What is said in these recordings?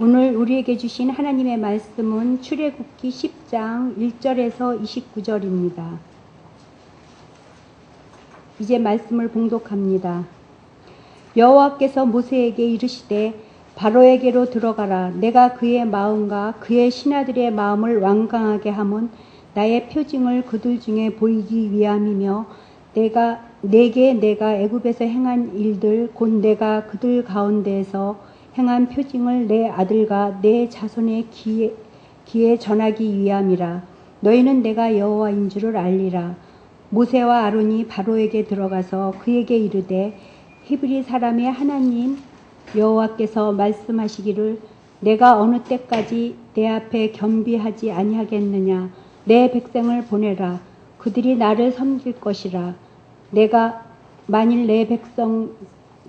오늘 우리에게 주신 하나님의 말씀은 출애굽기 10장 1절에서 29절입니다. 이제 말씀을 봉독합니다. 여호와께서 모세에게 이르시되 바로에게로 들어가라. 내가 그의 마음과 그의 신하들의 마음을 완강하게 함은 나의 표징을 그들 중에 보이기 위함이며 내게 내가 애굽에서 행한 일들 곧 내가 그들 가운데에서 행한 표징을 내 아들과 내 자손의 귀에 전하기 위함이라. 너희는 내가 여호와인 줄을 알리라. 모세와 아론이 바로에게 들어가서 그에게 이르되 히브리 사람의 하나님 여호와께서 말씀하시기를 내가 어느 때까지 내 앞에 겸비하지 아니하겠느냐. 내 백성을 보내라. 그들이 나를 섬길 것이라. 내가 만일 내 백성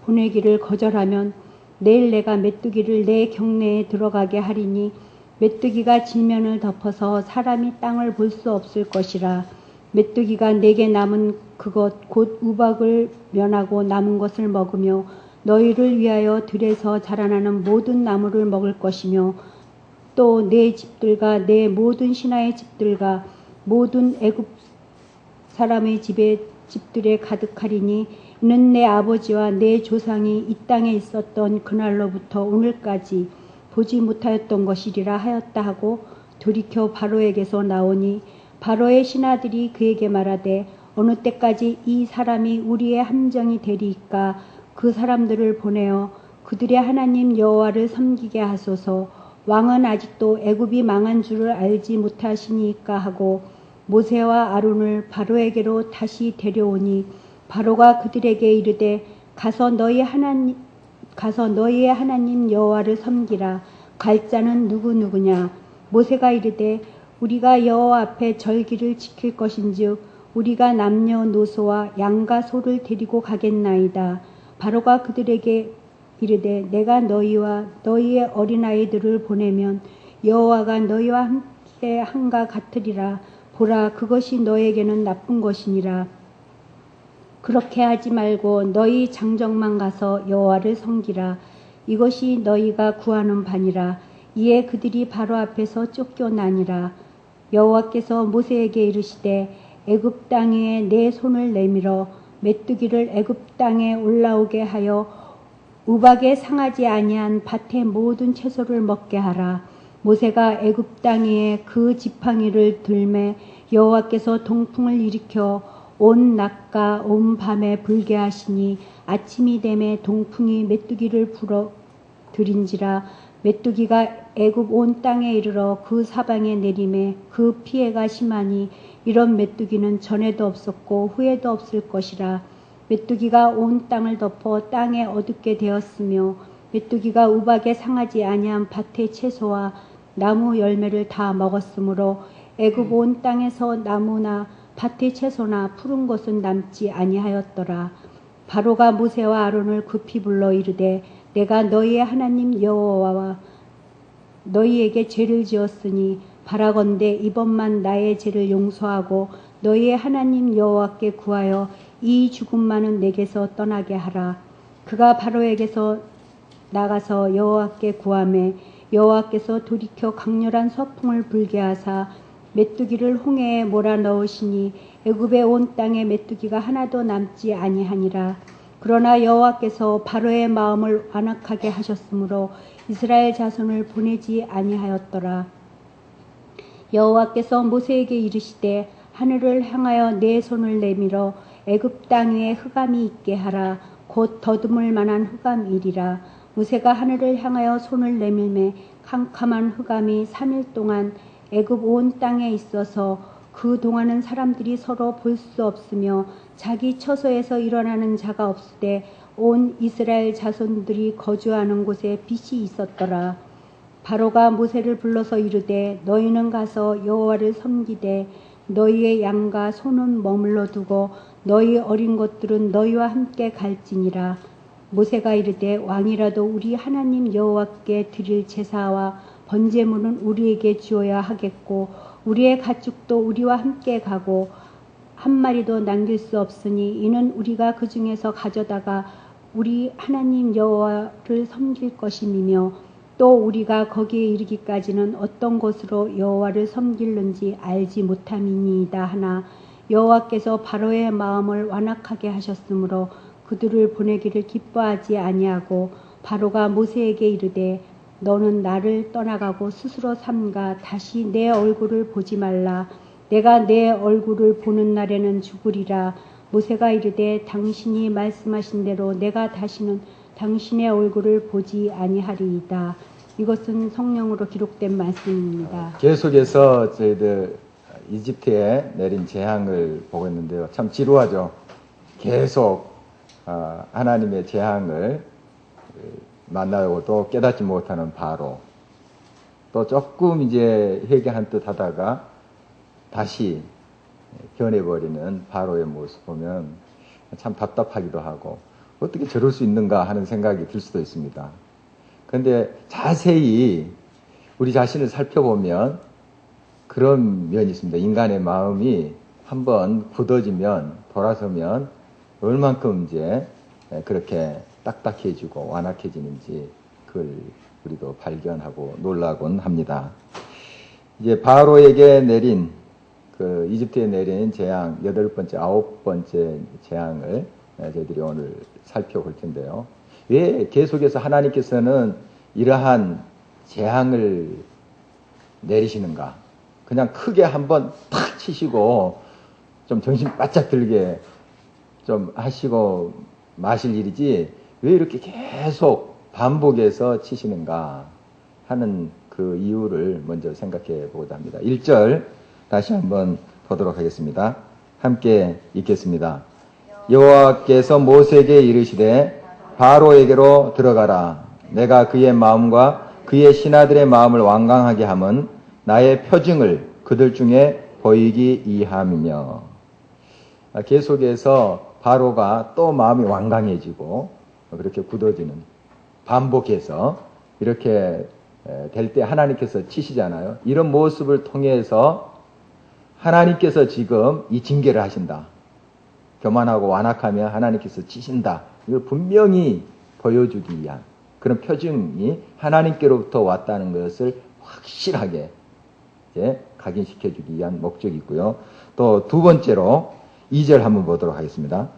보내기를 거절하면 내일 내가 메뚜기를 내 경내에 들어가게 하리니 메뚜기가 지면을 덮어서 사람이 땅을 볼 수 없을 것이라. 메뚜기가 내게 남은 그것 곧 우박을 면하고 남은 것을 먹으며 너희를 위하여 들에서 자라나는 모든 나무를 먹을 것이며 또 내 집들과 내 모든 신하의 집들과 모든 애굽 사람의 집들에 가득하리니 이는 내 아버지와 내 조상이 이 땅에 있었던 그날로부터 오늘까지 보지 못하였던 것이리라 하였다 하고 돌이켜 바로에게서 나오니 바로의 신하들이 그에게 말하되 어느 때까지 이 사람이 우리의 함정이 되리이까. 그 사람들을 보내어 그들의 하나님 여호와를 섬기게 하소서. 왕은 아직도 애굽이 망한 줄을 알지 못하시니까 하고 모세와 아론을 바로에게로 다시 데려오니 바로가 그들에게 이르되 가서 너희의 하나님 여호와를 섬기라. 갈 자는 누구냐. 모세가 이르되 우리가 여호와 앞에 절기를 지킬 것인즉 우리가 남녀노소와 양과 소를 데리고 가겠나이다. 바로가 그들에게 이르되 내가 너희와 너희의 어린아이들을 보내면 여호와가 너희와 함께 한가 같으리라. 보라, 그것이 너에게는 나쁜 것이니라. 그렇게 하지 말고 너희 장정만 가서 여호와를 섬기라. 이것이 너희가 구하는 바니라. 이에 그들이 바로 앞에서 쫓겨나니라. 여호와께서 모세에게 이르시되 애굽 땅 위에 내 손을 내밀어 메뚜기를 애굽 땅에 올라오게 하여 우박에 상하지 아니한 밭의 모든 채소를 먹게 하라. 모세가 애굽 땅 위에 그 지팡이를 들매 여호와께서 동풍을 일으켜 온 낮과 온 밤에 불게 하시니 아침이 되매 동풍이 메뚜기를 불어 들인지라. 메뚜기가 애굽 온 땅에 이르러 그 사방에 내림에 그 피해가 심하니 이런 메뚜기는 전에도 없었고 후에도 없을 것이라. 메뚜기가 온 땅을 덮어 땅에 어둡게 되었으며 메뚜기가 우박에 상하지 아니한 밭의 채소와 나무 열매를 다 먹었으므로 애굽 온 땅에서 나무나 밭의 채소나 푸른 것은 남지 아니하였더라. 바로가 모세와 아론을 급히 불러 이르되 내가 너희의 하나님 여호와와 너희에게 죄를 지었으니 바라건대 이번만 나의 죄를 용서하고 너희의 하나님 여호와께 구하여 이 죽음만은 내게서 떠나게 하라. 그가 바로에게서 나가서 여호와께 구하매 여호와께서 돌이켜 강렬한 서풍을 불게 하사 메뚜기를 홍해에 몰아넣으시니 애굽의 온 땅에 메뚜기가 하나도 남지 아니하니라. 그러나 여호와께서 바로의 마음을 완악하게 하셨으므로 이스라엘 자손을 보내지 아니하였더라. 여호와께서 모세에게 이르시되 하늘을 향하여 내 손을 내밀어 애굽 땅 위에 흑암이 있게 하라. 곧 더듬을 만한 흑암이리라. 모세가 하늘을 향하여 손을 내밀매 캄캄한 흑암이 3일 동안 애굽 온 땅에 있어서 그 동안은 사람들이 서로 볼 수 없으며 자기 처소에서 일어나는 자가 없으되 온 이스라엘 자손들이 거주하는 곳에 빛이 있었더라. 바로가 모세를 불러서 이르되 너희는 가서 여호와를 섬기되 너희의 양과 소는 머물러 두고 너희 어린 것들은 너희와 함께 갈지니라. 모세가 이르되 왕이라도 우리 하나님 여호와께 드릴 제사와 번제물은 우리에게 주어야 하겠고 우리의 가축도 우리와 함께 가고 한 마리도 남길 수 없으니 이는 우리가 그 중에서 가져다가 우리 하나님 여호와를 섬길 것임이며 또 우리가 거기에 이르기까지는 어떤 것으로 여호와를 섬길는지 알지 못함이니이다 하나 여호와께서 바로의 마음을 완악하게 하셨으므로 그들을 보내기를 기뻐하지 아니하고 바로가 모세에게 이르되 너는 나를 떠나가고 스스로 삼가 다시 내 얼굴을 보지 말라. 내가 내 얼굴을 보는 날에는 죽으리라. 모세가 이르되 당신이 말씀하신 대로 내가 다시는 당신의 얼굴을 보지 아니하리이다. 이것은 성령으로 기록된 말씀입니다. 계속해서 저희들 이집트에 내린 재앙을 보고 있는데요. 참 지루하죠. 계속 하나님의 재앙을 만나고도 깨닫지 못하는 바로, 또 조금 이제 회개한 듯 하다가 다시 변해버리는 바로의 모습 보면 참 답답하기도 하고 어떻게 저럴 수 있는가 하는 생각이 들 수도 있습니다. 그런데 자세히 우리 자신을 살펴보면 그런 면이 있습니다. 인간의 마음이 한번 굳어지면, 돌아서면 얼만큼 이제 그렇게 딱딱해지고 완악해지는지 그걸 우리도 발견하고 놀라곤 합니다. 이제 바로에게 내린 그 이집트에 내린 재앙 8번째, 9번째 재앙을 저희들이 오늘 살펴볼 텐데요. 왜 계속해서 하나님께서는 이러한 재앙을 내리시는가? 그냥 크게 한번 탁 치시고 좀 정신 바짝 들게 좀 하시고 마실 일이지 왜 이렇게 계속 반복해서 치시는가 하는 그 이유를 먼저 생각해 보고자 합니다. 1절 다시 한번 보도록 하겠습니다. 함께 읽겠습니다. 여호와께서 모세에게 이르시되 바로에게로 들어가라. 내가 그의 마음과 그의 신하들의 마음을 완강하게 함은 나의 표징을 그들 중에 보이기 이함이며. 계속해서 바로가 또 마음이 완강해지고 그렇게 굳어지는, 반복해서 이렇게 될 때 하나님께서 치시잖아요. 이런 모습을 통해서 하나님께서 지금 이 징계를 하신다. 교만하고 완악하면 하나님께서 치신다. 이걸 분명히 보여주기 위한 그런 표징이 하나님께로부터 왔다는 것을 확실하게 이제 각인시켜주기 위한 목적이 있고요. 또 두 번째로 2절 한번 보도록 하겠습니다.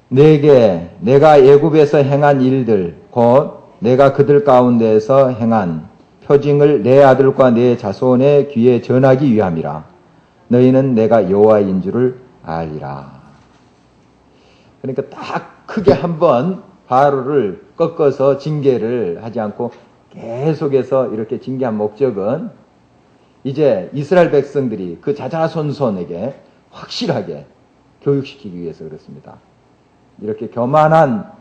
내게 내가 애굽에서 행한 일들 곧 내가 그들 가운데에서 행한 표징을 내 아들과 내 자손의 귀에 전하기 위함이라. 너희는 내가 여호와인 줄을 알리라. 그러니까 딱 크게 한번 바로를 꺾어서 징계를 하지 않고 계속해서 이렇게 징계한 목적은 이제 이스라엘 백성들이 그 자자손손에게 확실하게 교육시키기 위해서 그렇습니다. 이렇게 교만한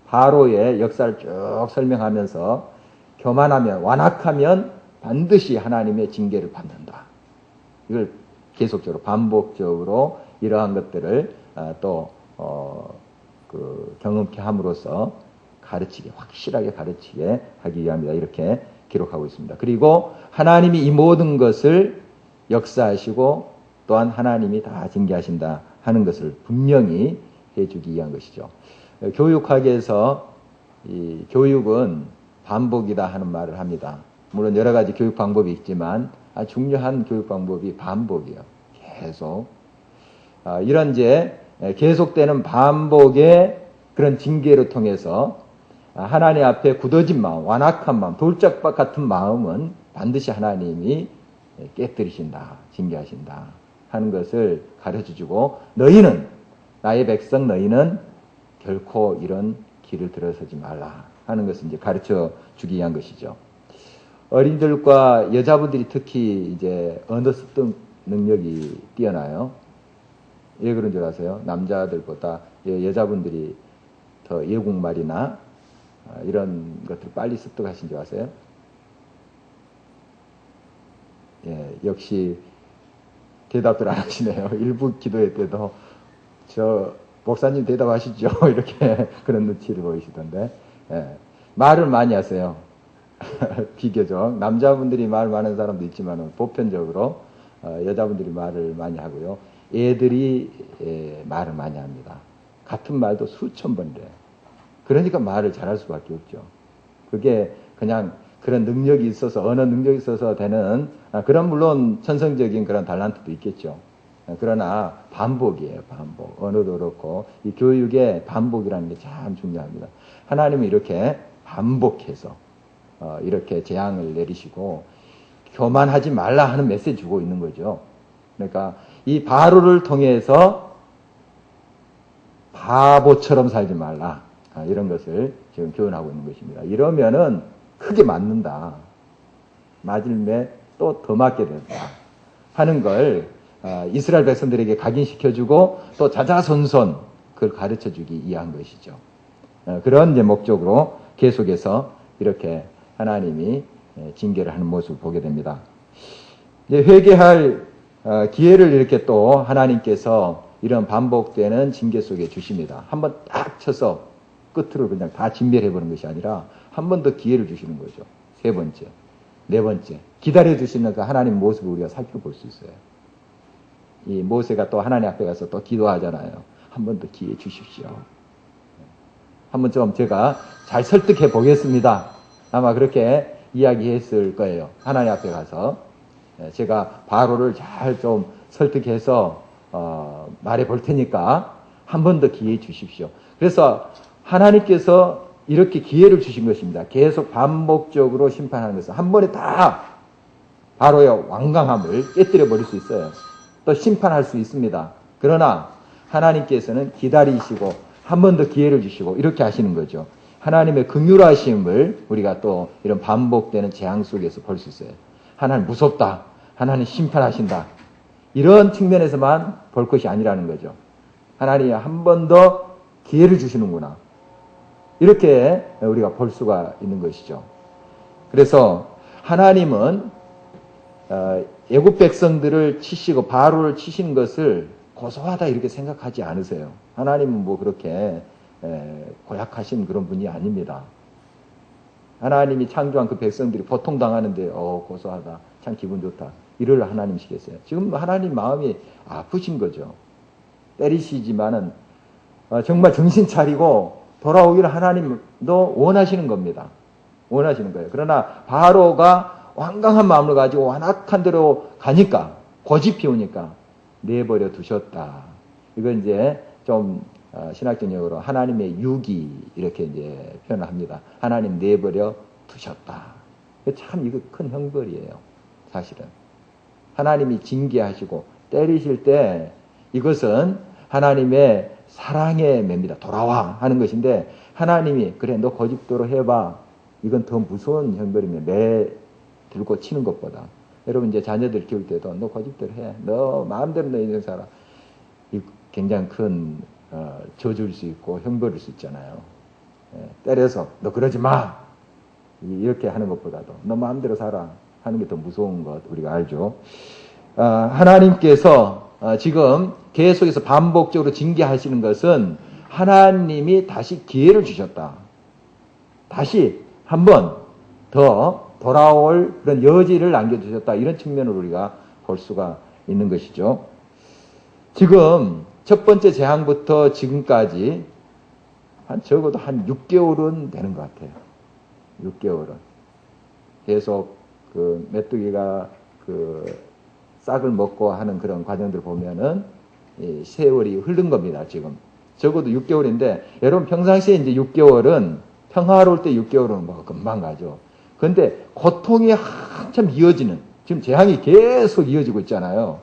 바로의 역사를 쭉 설명하면서 교만하면, 완악하면 반드시 하나님의 징계를 받는다. 이걸 계속적으로 반복적으로 이러한 것들을 경험케 함으로써 가르치게, 확실하게 가르치게 하기 위함이다. 이렇게 기록하고 있습니다. 그리고 하나님이 이 모든 것을 역사하시고 또한 하나님이 다 징계하신다 하는 것을 분명히 해주기 위한 것이죠. 교육학에서 이 교육은 반복이다 하는 말을 합니다. 물론 여러 가지 교육 방법이 있지만 중요한 교육 방법이 반복이에요. 계속. 이런 이제 계속되는 반복의 그런 징계를 통해서 하나님 앞에 굳어진 마음, 완악한 마음, 돌짝밭 같은 마음은 반드시 하나님이 깨뜨리신다, 징계하신다 하는 것을 가르쳐주고, 너희는, 나의 백성 너희는 결코 이런 길을 들어서지 말라 하는 것을 이제 가르쳐 주기 위한 것이죠. 어린들과 여자분들이 특히 이제 언어 습득 능력이 뛰어나요. 왜 그런 줄 아세요? 남자들보다 여자분들이 더 외국말이나 이런 것들 빨리 습득하신 줄 아세요? 예, 역시 대답들 안 하시네요. 일부 기도회 때도 저 목사님 대답하시죠. 이렇게 그런 눈치를 보이시던데. 예, 말을 많이 하세요. 비교적 남자분들이 말 많은 사람도 있지만 보편적으로 여자분들이 말을 많이 하고요. 애들이 말을 많이 합니다. 같은 말도 수천 번이래요. 그러니까 말을 잘할 수밖에 없죠. 그게 그냥 그런 능력이 있어서, 언어 능력이 있어서 되는, 그런 물론 천성적인 그런 달란트도 있겠죠. 그러나 반복이에요, 반복. 언어도 그렇고, 이 교육의 반복이라는 게 참 중요합니다. 하나님은 이렇게 반복해서, 이렇게 재앙을 내리시고, 교만하지 말라 하는 메시지 주고 있는 거죠. 그러니까, 이 바로를 통해서 바보처럼 살지 말라. 이런 것을 지금 교훈하고 있는 것입니다. 이러면은 크게 맞는다. 맞을매 또 더 맞게 된다. 하는 걸 이스라엘 백성들에게 각인시켜주고 또 자자손손 그걸 가르쳐주기 위한 것이죠. 그런 이제 목적으로 계속해서 이렇게 하나님이 징계를 하는 모습을 보게 됩니다. 이제 회개할 기회를 이렇게 또 하나님께서 이런 반복되는 징계 속에 주십니다. 한번 딱 쳐서 끝으로 그냥 다 진멸해버리는 것이 아니라 한 번 더 기회를 주시는 거죠. 세 번째, 네 번째. 기다려주시는 그 하나님 모습을 우리가 살펴볼 수 있어요. 이 모세가 또 하나님 앞에 가서 또 기도하잖아요. 한 번 더 기회 주십시오. 한번 좀 제가 잘 설득해 보겠습니다. 아마 그렇게 이야기했을 거예요. 하나님 앞에 가서. 제가 바로를 잘 좀 설득해서 말해 볼 테니까 한 번 더 기회 주십시오. 그래서 하나님께서 이렇게 기회를 주신 것입니다. 계속 반복적으로 심판하는 것은 한 번에 다 바로의 완강함을 깨뜨려 버릴 수 있어요. 또 심판할 수 있습니다. 그러나 하나님께서는 기다리시고 한 번 더 기회를 주시고 이렇게 하시는 거죠. 하나님의 긍휼하심을 우리가 또 이런 반복되는 재앙 속에서 볼 수 있어요. 하나님 무섭다. 하나님 심판하신다. 이런 측면에서만 볼 것이 아니라는 거죠. 하나님이 한 번 더 기회를 주시는구나. 이렇게 우리가 볼 수가 있는 것이죠. 그래서 하나님은 애굽 백성들을 치시고 바로를 치시는 것을 고소하다 이렇게 생각하지 않으세요. 하나님은 뭐 그렇게 고약하신 그런 분이 아닙니다. 하나님이 창조한 그 백성들이 고통당하는데 고소하다. 참 기분 좋다. 이럴 하나님이시겠어요. 지금 하나님 마음이 아프신 거죠. 때리시지만은 정말 정신 차리고 돌아오기를 하나님도 원하시는 겁니다. 원하시는 거예요. 그러나 바로가 완강한 마음을 가지고 완악한 대로 가니까 고집 피우니까 내버려 두셨다. 이건 이제 좀 신학적 용어로 하나님의 유기 이렇게 이제 표현을 합니다. 하나님 내버려 두셨다. 참 이거 큰 형벌이에요. 사실은 하나님이 징계하시고 때리실 때 이것은 하나님의 사랑의 맵니다. 돌아와 하는 것인데 하나님이 그래 너 고집대로 해봐. 이건 더 무서운 형벌이면 내 들고 치는 것보다. 여러분 이제 자녀들 키울 때도 너 고집대로 해. 너 마음대로 너 인생 살아. 이 굉장히 큰 저주일 수 있고 형벌일 수 있잖아요. 때려서 너 그러지 마. 이렇게 하는 것보다도 너 마음대로 살아 하는 게 더 무서운 것 우리가 알죠. 하나님께서 지금 계속해서 반복적으로 징계하시는 것은 하나님이 다시 기회를 주셨다. 다시 한 번 더 돌아올 그런 여지를 남겨주셨다. 이런 측면으로 우리가 볼 수가 있는 것이죠. 지금 첫 번째 재앙부터 지금까지 적어도 한 6개월은 되는 것 같아요. 6개월은. 계속 그 메뚜기가 그 싹을 먹고 하는 그런 과정들 보면은 세월이 흐른 겁니다, 지금. 적어도 6개월인데, 여러분 평상시에 이제 6개월은, 평화로울 때 6개월은 뭐 금방 가죠. 그런데 고통이 한참 이어지는, 지금 재앙이 계속 이어지고 있잖아요.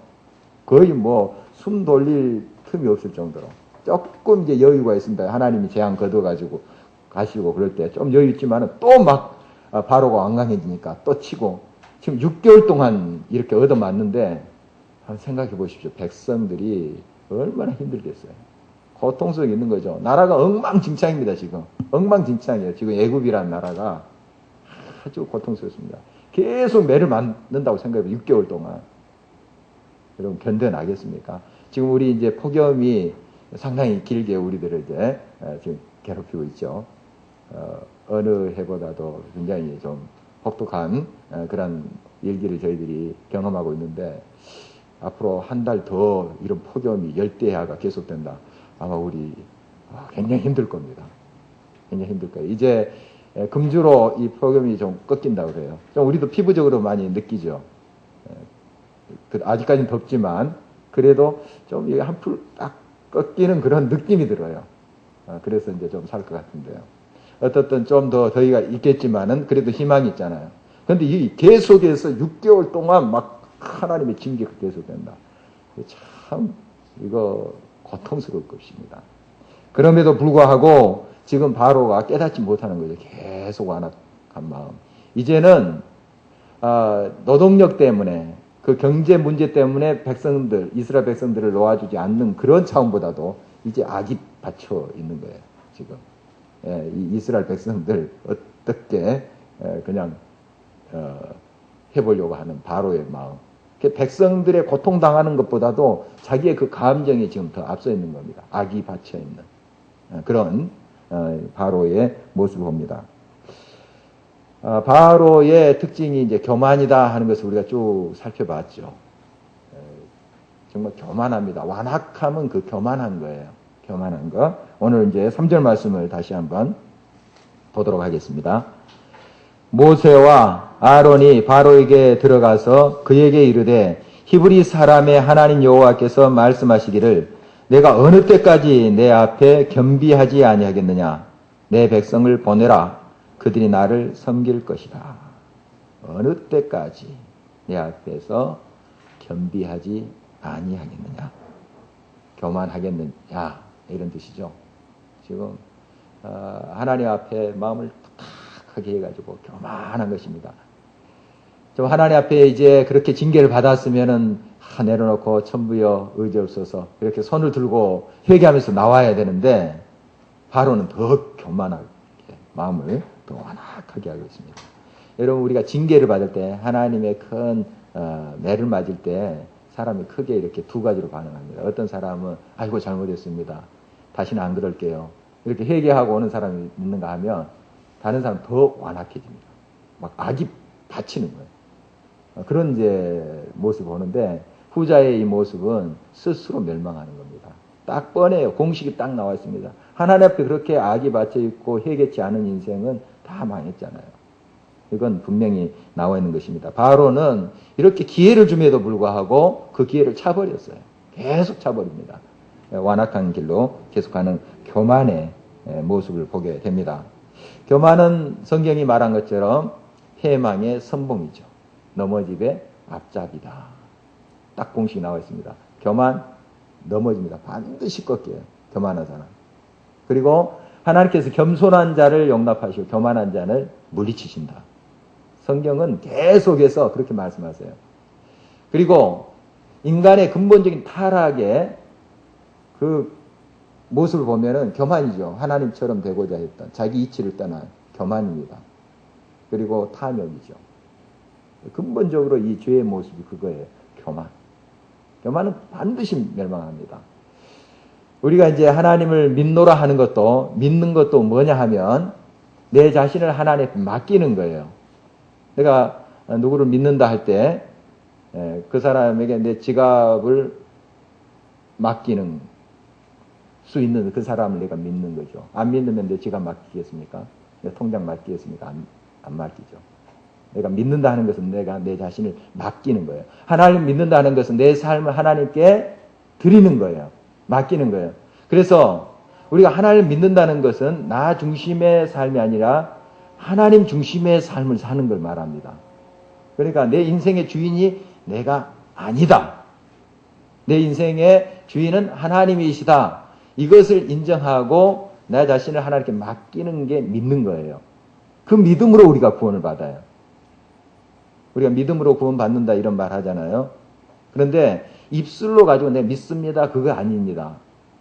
거의 뭐 숨 돌릴 틈이 없을 정도로. 조금 이제 여유가 있습니다. 하나님이 재앙 걷어가지고 가시고 그럴 때 좀 여유 있지만은 또 막 바로가 완강해지니까 또 치고, 지금 6개월 동안 이렇게 얻어맞는데 한번 생각해 보십시오. 백성들이 얼마나 힘들겠어요. 고통 속에 있는 거죠. 나라가 엉망진창입니다. 지금 엉망진창이에요. 지금 애굽이라는 나라가 아주 고통스럽습니다. 계속 매를 맞는다고 생각해 보세요. 6개월 동안. 여러분 견뎌나겠습니까? 지금 우리 이제 폭염이 상당히 길게 우리들을 이제 지금 괴롭히고 있죠. 어느 해보다도 굉장히 좀 혹독한 그런 일기를 저희들이 경험하고 있는데 앞으로 한 달 더 이런 폭염이 열대야가 계속된다. 아마 우리 굉장히 힘들 겁니다. 굉장히 힘들 거예요. 이제 금주로 이 폭염이 좀 꺾인다고 그래요. 좀 우리도 피부적으로 많이 느끼죠. 아직까지는 덥지만 그래도 좀 한풀 딱 꺾이는 그런 느낌이 들어요. 그래서 이제 좀 살 것 같은데요. 어떻든 좀 더 더위가 있겠지만은 그래도 희망이 있잖아요. 근데 이 계속해서 6개월 동안 막 하나님의 징계가 계속된다. 참 이거 고통스러울 것입니다. 그럼에도 불구하고 지금 바로가 깨닫지 못하는 거죠. 계속 완악한 마음. 이제는 노동력 때문에 그 경제 문제 때문에 백성들, 이스라엘 백성들을 놓아주지 않는 그런 차원보다도 이제 악이 받쳐 있는 거예요. 지금 이 이스라엘 백성들 어떻게 그냥 해보려고 하는 바로의 마음. 백성들의 고통당하는 것보다도 자기의 그 감정이 지금 더 앞서 있는 겁니다. 악이 받쳐 있는 그런 바로의 모습을 봅니다. 바로의 특징이 이제 교만이다 하는 것을 우리가 쭉 살펴봤죠. 정말 교만합니다. 완악함은 그 교만한 거예요. 교만한 거. 오늘 이제 3절 말씀을 다시 한번 보도록 하겠습니다. 모세와 아론이 바로에게 들어가서 그에게 이르되 히브리 사람의 하나님 여호와께서 말씀하시기를 내가 어느 때까지 내 앞에 겸비하지 아니하겠느냐. 내 백성을 보내라. 그들이 나를 섬길 것이다. 어느 때까지 내 앞에서 겸비하지 아니하겠느냐. 교만하겠느냐. 이런 뜻이죠. 지금 하나님 앞에 마음을 부탁하게 해가지고 교만한 것입니다. 좀 하나님 앞에 이제 그렇게 징계를 받았으면은 내려놓고 천부여 의지없어서 이렇게 손을 들고 회개하면서 나와야 되는데 바로는 더 교만하게 마음을 더 완악하게 하고 있습니다. 여러분 우리가 징계를 받을 때 하나님의 큰 매를 맞을 때 사람이 크게 이렇게 두 가지로 반응합니다. 어떤 사람은 아이고 잘못했습니다. 다시는 안 그럴게요. 이렇게 회개하고 오는 사람이 있는가 하면 다른 사람은 더 완악해집니다. 막 악이 받치는 거예요. 그런 이제 모습을 보는데 후자의 이 모습은 스스로 멸망하는 겁니다. 딱 뻔해요. 공식이 딱 나와 있습니다. 하나님 앞에 그렇게 악이 받쳐 있고 회개치 않은 인생은 다 망했잖아요. 이건 분명히 나와 있는 것입니다. 바로는 이렇게 기회를 줌에도 불구하고 그 기회를 차버렸어요. 계속 차버립니다. 완악한 길로 계속하는 교만의 모습을 보게 됩니다. 교만은 성경이 말한 것처럼 패망의 선봉이죠. 넘어짐의 앞잡이다. 딱 공식이 나와 있습니다. 교만 넘어집니다. 반드시 꺾여요. 교만한 사람. 그리고 하나님께서 겸손한 자를 용납하시고 교만한 자를 물리치신다. 성경은 계속해서 그렇게 말씀하세요. 그리고 인간의 근본적인 타락의 그 모습을 보면은 교만이죠. 하나님처럼 되고자 했던 자기 이치를 떠난 교만입니다. 그리고 탐욕이죠. 근본적으로 이 죄의 모습이 그거예요. 교만. 교만은 반드시 멸망합니다. 우리가 이제 하나님을 믿노라 하는 것도 믿는 것도 뭐냐 하면 내 자신을 하나님께 맡기는 거예요. 내가 누구를 믿는다 할 때 그 사람에게 내 지갑을 맡기는 수 있는 그 사람을 내가 믿는 거죠. 안 믿으면 내 지갑 맡기겠습니까? 내 통장 맡기겠습니까? 안 맡기죠. 내가 믿는다 하는 것은 내가 내 자신을 맡기는 거예요. 하나님 믿는다 하는 것은 내 삶을 하나님께 드리는 거예요. 맡기는 거예요. 그래서 우리가 하나님을 믿는다는 것은 나 중심의 삶이 아니라 하나님 중심의 삶을 사는 걸 말합니다. 그러니까 내 인생의 주인이 내가 아니다. 내 인생의 주인은 하나님이시다. 이것을 인정하고 나 자신을 하나님께 맡기는 게 믿는 거예요. 그 믿음으로 우리가 구원을 받아요. 우리가 믿음으로 구원받는다 이런 말 하잖아요. 그런데 입술로 가지고 내가 믿습니다. 그거 아닙니다.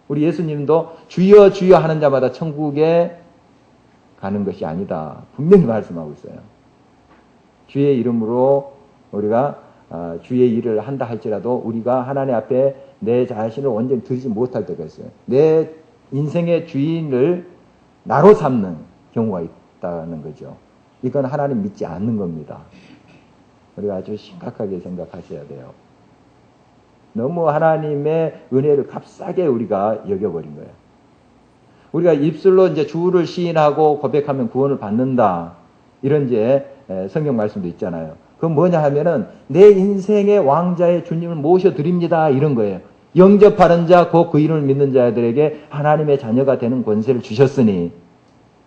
우리 예수님도 주여 주여 하는 자마다 천국에 가는 것이 아니다. 분명히 말씀하고 있어요. 주의 이름으로 우리가 주의 일을 한다 할지라도 우리가 하나님 앞에 내 자신을 완전히 드리지 못할 때가 있어요. 내 인생의 주인을 나로 삼는 경우가 있다는 거죠. 이건 하나님 믿지 않는 겁니다. 우리가 아주 심각하게 생각하셔야 돼요. 너무 하나님의 은혜를 값싸게 우리가 여겨버린 거예요. 우리가 입술로 이제 주를 시인하고 고백하면 구원을 받는다. 이런 이제 성경 말씀도 있잖아요. 그건 뭐냐 하면은 내 인생의 왕자의 주님을 모셔드립니다. 이런 거예요. 영접하는 자, 곧 그 이름을 믿는 자들에게 하나님의 자녀가 되는 권세를 주셨으니,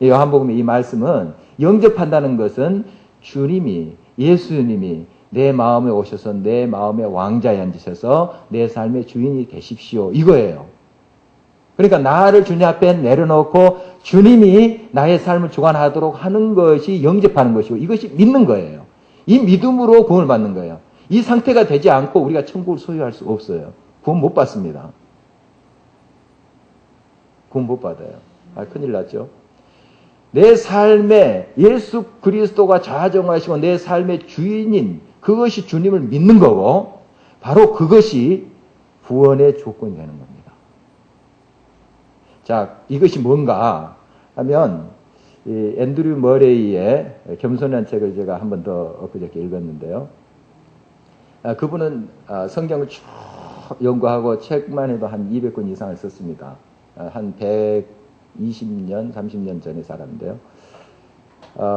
요한복음의 이 말씀은 영접한다는 것은 주님이, 예수님이 내 마음에 오셔서 내 마음의 왕자에 앉으셔서 내 삶의 주인이 되십시오. 이거예요. 그러니까 나를 주님 앞에 내려놓고 주님이 나의 삶을 주관하도록 하는 것이 영접하는 것이고, 이것이 믿는 거예요. 이 믿음으로 구원을 받는 거예요. 이 상태가 되지 않고 우리가 천국을 소유할 수 없어요. 구원 못 받습니다. 구원 못 받아요. 큰일 났죠. 내 삶에 예수 그리스도가 좌정하시고 내 삶의 주인인 그것이 주님을 믿는 거고, 바로 그것이 구원의 조건이 되는 겁니다. 자, 이것이 뭔가 하면 이 앤드류 머레이의 겸손한 책을 제가 한 번 더 엊그저께 읽었는데요. 그분은 성경을 쭉 연구하고 책만 해도 한 200권 이상을 썼습니다. 한 120년, 30년 전의 사람인데요.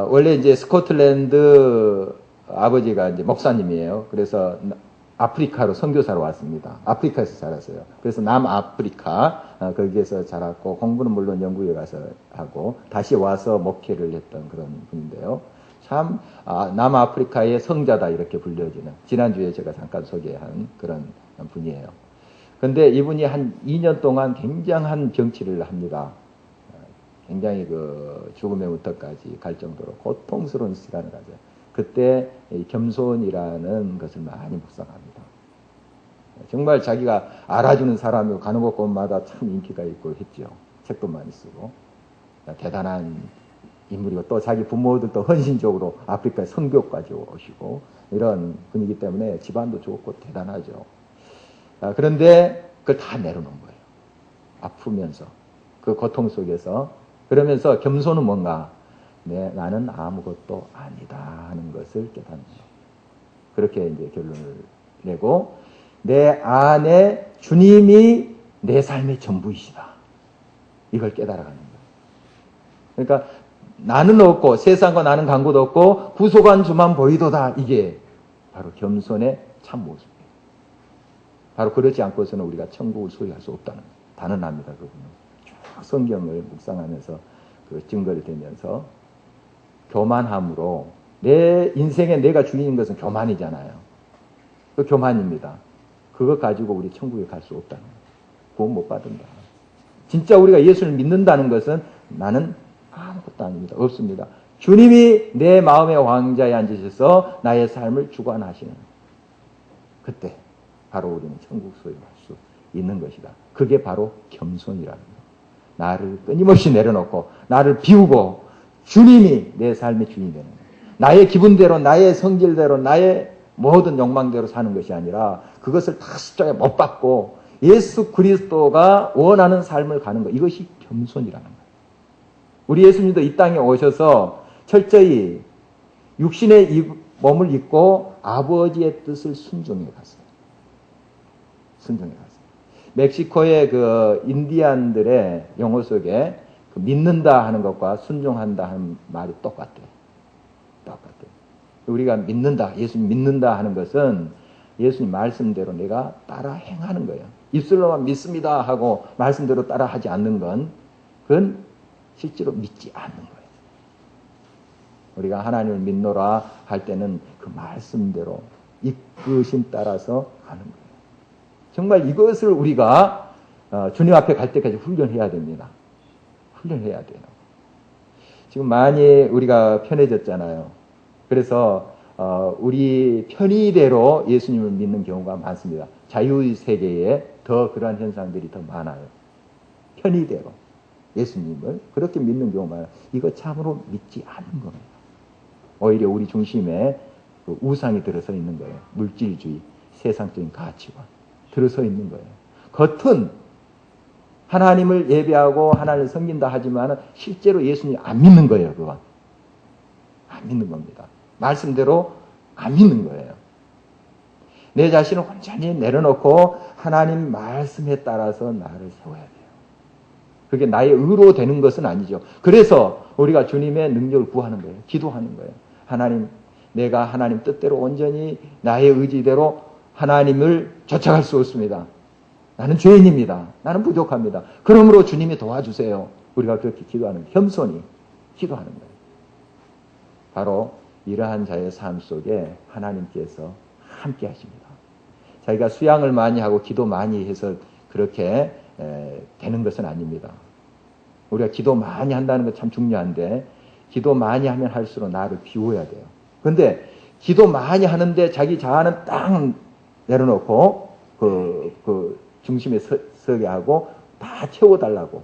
원래 이제 스코틀랜드 아버지가 이제 목사님이에요. 그래서 아프리카로 선교사로 왔습니다. 아프리카에서 자랐어요. 그래서 남아프리카 거기에서 자랐고, 공부는 물론 영국에 가서 하고 다시 와서 목회를 했던 그런 분인데요. 참 남아프리카의 성자다 이렇게 불려지는, 지난주에 제가 잠깐 소개한 그런 분이에요. 그런데 이분이 한 2년 동안 굉장한 병치를 합니다. 굉장히 그 죽음의 문턱까지 갈 정도로 고통스러운 시간을 가져요. 그때 겸손이라는 것을 많이 묵상합니다. 정말 자기가 알아주는 사람이고 가는 곳곳마다 참 인기가 있고 했죠. 책도 많이 쓰고. 대단한 인물이고, 또 자기 부모들도 헌신적으로 아프리카에 선교까지 오시고 이런 분이기 때문에 집안도 좋고 대단하죠. 그런데 그걸 다 내려놓은 거예요. 아프면서, 그 고통 속에서. 그러면서 겸손은 뭔가? 나는 아무것도 아니다 하는 것을 깨닫는 거예요. 그렇게 이제 결론을 내고, 내 안에 주님이 내 삶의 전부이시다. 이걸 깨달아가는 거예요. 그러니까 나는 없고 세상과 나는 간곳 없고 구속한 주만 보이도다. 이게 바로 겸손의 참 모습이에요. 바로 그렇지 않고서는 우리가 천국을 소유할 수 없다는 거예요. 단언합니다. 그분은 쭉 성경을 묵상하면서 그 증거를 대면서 교만함으로, 내 인생에 내가 주인인 것은 교만이잖아요. 그 교만입니다. 그것 가지고 우리 천국에 갈 수 없다는 거예요. 구원 못 받는다. 진짜 우리가 예수를 믿는다는 것은 나는 아무것도 아닙니다. 없습니다. 주님이 내 마음의 왕자에 앉으셔서 나의 삶을 주관하시는, 그때 바로 우리는 천국 소유할 수 있는 것이다. 그게 바로 겸손이라는 거예요. 나를 끊임없이 내려놓고 나를 비우고 주님이 내 삶의 주인이 되는 거예요. 나의 기분대로, 나의 성질대로, 나의 모든 욕망대로 사는 것이 아니라 그것을 다 십자가에 못 박고 예수 그리스도가 원하는 삶을 가는 것, 이것이 겸손이라는 거예요. 우리 예수님도 이 땅에 오셔서 철저히 육신의 몸을 입고 아버지의 뜻을 순종해 갔어요. 순종해 갔어요. 멕시코의 그 인디안들의 용어 속에 그 믿는다 하는 것과 순종한다 하는 말이 똑같대요. 똑같대요. 우리가 믿는다, 예수님 믿는다 하는 것은 예수님 말씀대로 내가 따라 행하는 거예요. 입술로만 믿습니다 하고 말씀대로 따라 하지 않는 건, 그건 실제로 믿지 않는 거예요. 우리가 하나님을 믿노라 할 때는 그 말씀대로 이끄심 따라서 가는 거예요. 정말 이것을 우리가 주님 앞에 갈 때까지 훈련해야 됩니다. 훈련해야 돼요. 지금 많이 우리가 편해졌잖아요. 그래서 우리 편의대로 예수님을 믿는 경우가 많습니다. 자유의 세계에 더 그러한 현상들이 더 많아요. 편의대로 예수님을 그렇게 믿는 경우가 많아요. 이거 참으로 믿지 않는 겁니다. 오히려 우리 중심에 그 우상이 들어서 있는 거예요. 물질주의, 세상적인 가치관 들어서 있는 거예요. 겉은 하나님을 예배하고 하나님을 섬긴다 하지만 실제로 예수님 안 믿는 거예요. 그건 안 믿는 겁니다. 말씀대로 안 믿는 거예요. 내 자신을 온전히 내려놓고 하나님 말씀에 따라서 나를 세워야 돼요. 그게 나의 의로 되는 것은 아니죠. 그래서 우리가 주님의 능력을 구하는 거예요. 기도하는 거예요. 하나님, 내가 하나님 뜻대로 온전히 나의 의지대로 하나님을 쫓아갈 수 없습니다. 나는 죄인입니다. 나는 부족합니다. 그러므로 주님이 도와주세요. 우리가 그렇게 기도하는, 겸손히 기도하는 거예요. 바로 이러한 자의 삶 속에 하나님께서 함께 하십니다. 자기가 수양을 많이 하고 기도 많이 해서 그렇게 되는 것은 아닙니다. 우리가 기도 많이 한다는 것 참 중요한데 기도 많이 하면 할수록 나를 비워야 돼요. 그런데 기도 많이 하는데 자기 자아는 딱 내려놓고 그 중심에 서게 하고 다 채워달라고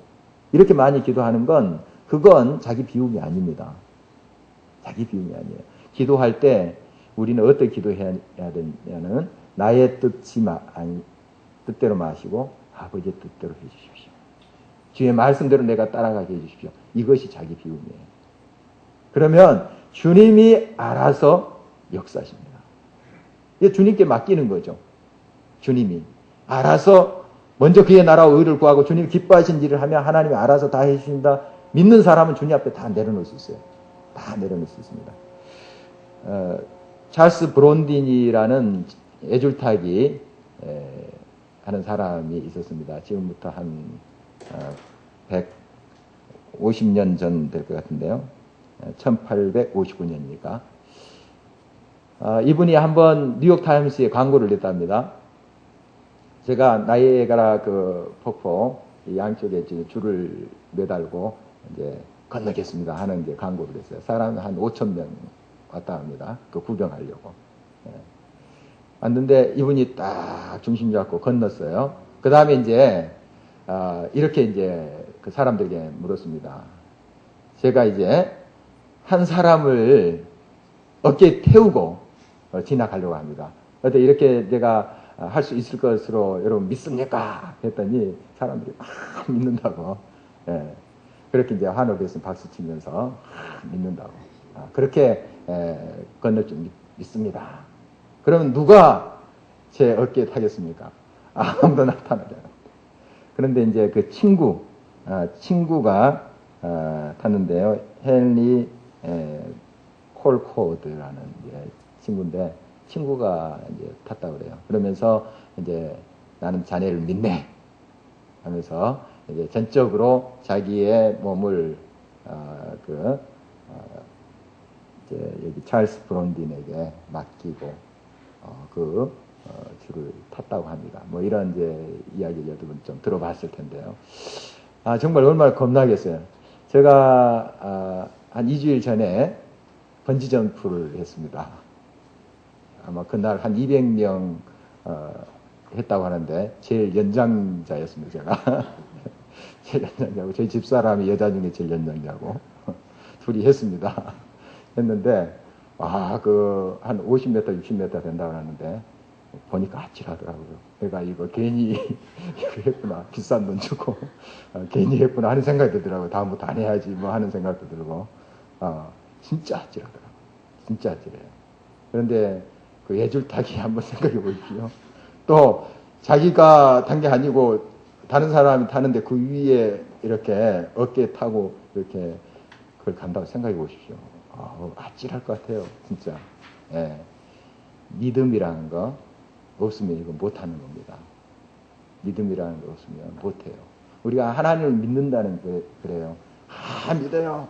이렇게 많이 기도하는 건 그건 자기 비움이 아닙니다. 자기 비움이 아니에요. 기도할 때 우리는 어떻게 기도해야 되냐는 나의 뜻대로 마시고 아버지의 뜻대로 해주십시오. 주의 말씀대로 내가 따라가게 해주십시오. 이것이 자기 비움이에요. 그러면 주님이 알아서 역사하십니다. 이게 주님께 맡기는 거죠. 주님이 알아서 먼저 그의 나라와 의를 구하고 주님이 기뻐하신 일을 하면 하나님이 알아서 다 해주신다. 믿는 사람은 주님 앞에 다 내려놓을 수 있어요. 다 내려놓을 수 있습니다. 찰스 브론딘이라는 애줄타기 하는 사람이 있었습니다. 지금부터 한 150년 전 될 것 같은데요. 1859년이니까. 이분이 한번 뉴욕타임스에 광고를 냈답니다. 제가 나이아가라 그 폭포 양쪽에 줄을 매달고 이제 건너겠습니다 하는 게 광고를 했어요. 사람 한 5,000명 왔다 합니다. 그 구경하려고. 왔는데 이분이 딱 중심 잡고 건넜어요. 그 다음에 이제 이렇게 이제 그 사람들에게 물었습니다. 제가 이제 한 사람을 어깨에 태우고 지나가려고 합니다. 어때 이렇게 내가 할 수 있을 것으로 여러분 믿습니까? 했더니 사람들이 막 믿는다고. 예. 그렇게 이제 환호했으면 박수 치면서 믿는다고. 그렇게 건널 줄 믿습니다. 그러면 누가 제 어깨에 타겠습니까? 아무도 나타나지 않아요. 그런데 이제 그 친구가 탔는데요. 헨리 콜코드라는 친구인데 친구가 이제 탔다 그래요. 그러면서 이제 나는 자네를 믿네 하면서 이제 전적으로 자기의 몸을 이제 여기 찰스 브론딘에게 맡기고 줄을 탔다고 합니다. 뭐 이런 이제 이야기를 여러분 좀 들어봤을 텐데요. 정말 얼마나 겁나겠어요. 제가 한 2주일 전에 번지점프를 했습니다. 아마 그날 한 200명 했다고 하는데 제일 연장자였습니다. 제가 제일 연장자고 저희 집사람이 여자 중에 제일 연장자고 둘이 했습니다. 했는데 한 50m, 60m 된다고 하는데 보니까 아찔하더라고요. 내가 이거 괜히 이거 했구나. 비싼 돈 주고 괜히 했구나 하는 생각이 들더라고요. 다음부터 안 해야지 뭐 하는 생각도 들고 진짜 아찔하더라고요. 진짜 아찔해요. 그런데 그 애줄타기 한번 생각해 보십시오. 또 자기가 탄 게 아니고 다른 사람이 타는데 그 위에 이렇게 어깨에 타고 이렇게 그걸 간다고 생각해 보십시오. 아찔할 것 같아요. 진짜. 예. 믿음이라는 거 없으면 이거 못하는 겁니다. 믿음이라는 거 없으면 못해요. 우리가 하나님을 믿는다는 게 그래요. 믿어요.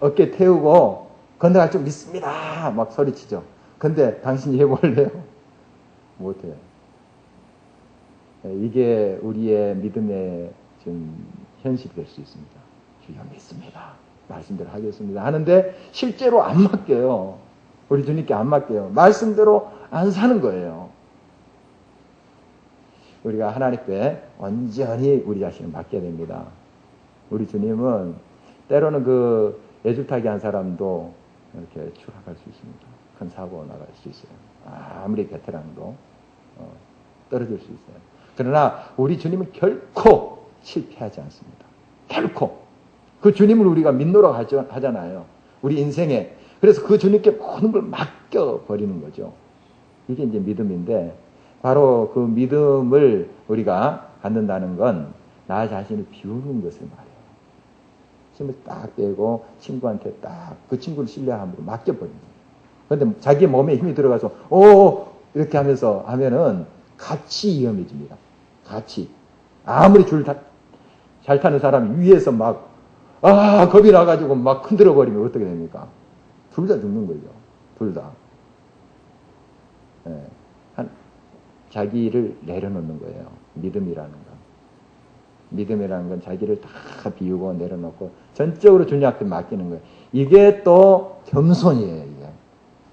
어깨 태우고 건너갈 줄 믿습니다. 막 소리치죠. 근데 당신이 해볼래요? 못해요. 이게 우리의 믿음의 좀 현실이 될 수 있습니다. 주여 믿습니다. 말씀대로 하겠습니다. 하는데 실제로 안 맡겨요. 우리 주님께 안 맡겨요. 말씀대로 안 사는 거예요. 우리가 하나님께 온전히 우리 자신을 맡겨야 됩니다. 우리 주님은 때로는 그 애줄타기 한 사람도 이렇게 추락할 수 있습니다. 큰 사고가 나갈 수 있어요. 아무리 베테랑도 떨어질 수 있어요. 그러나 우리 주님은 결코 실패하지 않습니다. 결코. 그 주님을 우리가 믿노라고 하잖아요. 우리 인생에. 그래서 그 주님께 모든 걸 맡겨버리는 거죠. 이게 이제 믿음인데 바로 그 믿음을 우리가 갖는다는 건 나 자신을 비우는 것을 말해요. 힘을 딱 빼고 친구한테 딱 그 친구를 신뢰함으로 맡겨버리는 거예요. 그런데 자기 몸에 힘이 들어가서 오 이렇게 하면서 하면은 같이 위험해집니다. 같이 아무리 줄 잘 타는 사람이 위에서 막 겁이 나가지고 막 흔들어 버리면 어떻게 됩니까? 둘 다 죽는 거죠. 둘 다. 예. 자기를 내려놓는 거예요. 믿음이라는 건. 믿음이라는 건 자기를 다 비우고 내려놓고 전적으로 주님한테 맡기는 거예요. 이게 또 겸손이에요. 이게.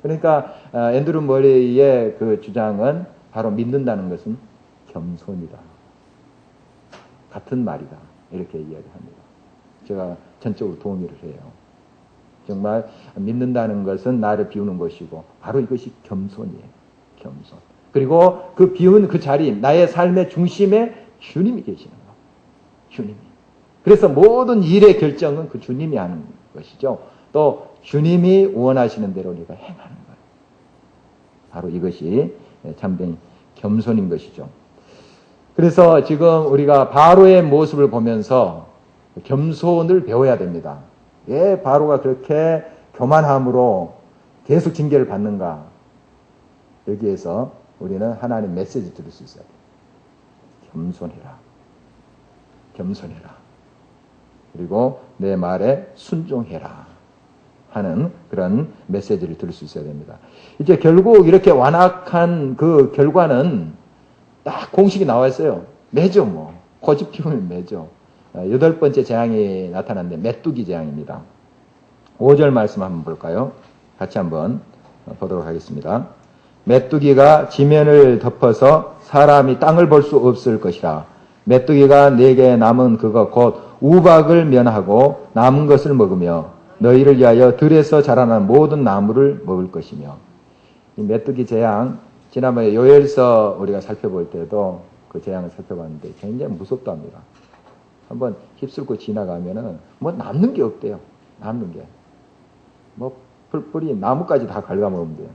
그러니까 앤드루 머레이의 그 주장은 바로 믿는다는 것은 겸손이다. 같은 말이다. 이렇게 이야기합니다. 제가 전적으로 동의를 해요. 정말 믿는다는 것은 나를 비우는 것이고 바로 이것이 겸손이에요. 겸손. 그리고 그 비운 그 자리, 나의 삶의 중심에 주님이 계시는 거예요. 주님이. 그래서 모든 일의 결정은 그 주님이 하는 것이죠. 또 주님이 원하시는 대로 우리가 행하는 거예요. 바로 이것이 참된 겸손인 것이죠. 그래서 지금 우리가 바로의 모습을 보면서 겸손을 배워야 됩니다. 왜 바로가 그렇게 교만함으로 계속 징계를 받는가? 여기에서 우리는 하나님 메시지 들을 수 있어요. 겸손해라. 겸손해라. 그리고 내 말에 순종해라. 하는 그런 메시지를 들을 수 있어야 됩니다. 이제 결국 이렇게 완악한 그 결과는 딱 공식이 나와 있어요. 매죠, 뭐. 고집 피우면 매죠. 8번째 재앙이 나타났는데, 메뚜기 재앙입니다. 5절 말씀 한번 볼까요? 같이 한번 보도록 하겠습니다. 메뚜기가 지면을 덮어서 사람이 땅을 볼 수 없을 것이라. 메뚜기가 내게 남은 그것 곧 우박을 면하고 남은 것을 먹으며 너희를 위하여 들에서 자라는 모든 나무를 먹을 것이며. 이 메뚜기 재앙, 지난번에 요엘서 우리가 살펴볼 때도 그 재앙을 살펴봤는데 굉장히 무섭답니다. 한번 휩쓸고 지나가면은 뭐 남는 게 없대요. 남는 게. 뭐 풀뿌리 나무까지 다 갉아먹으면 돼요.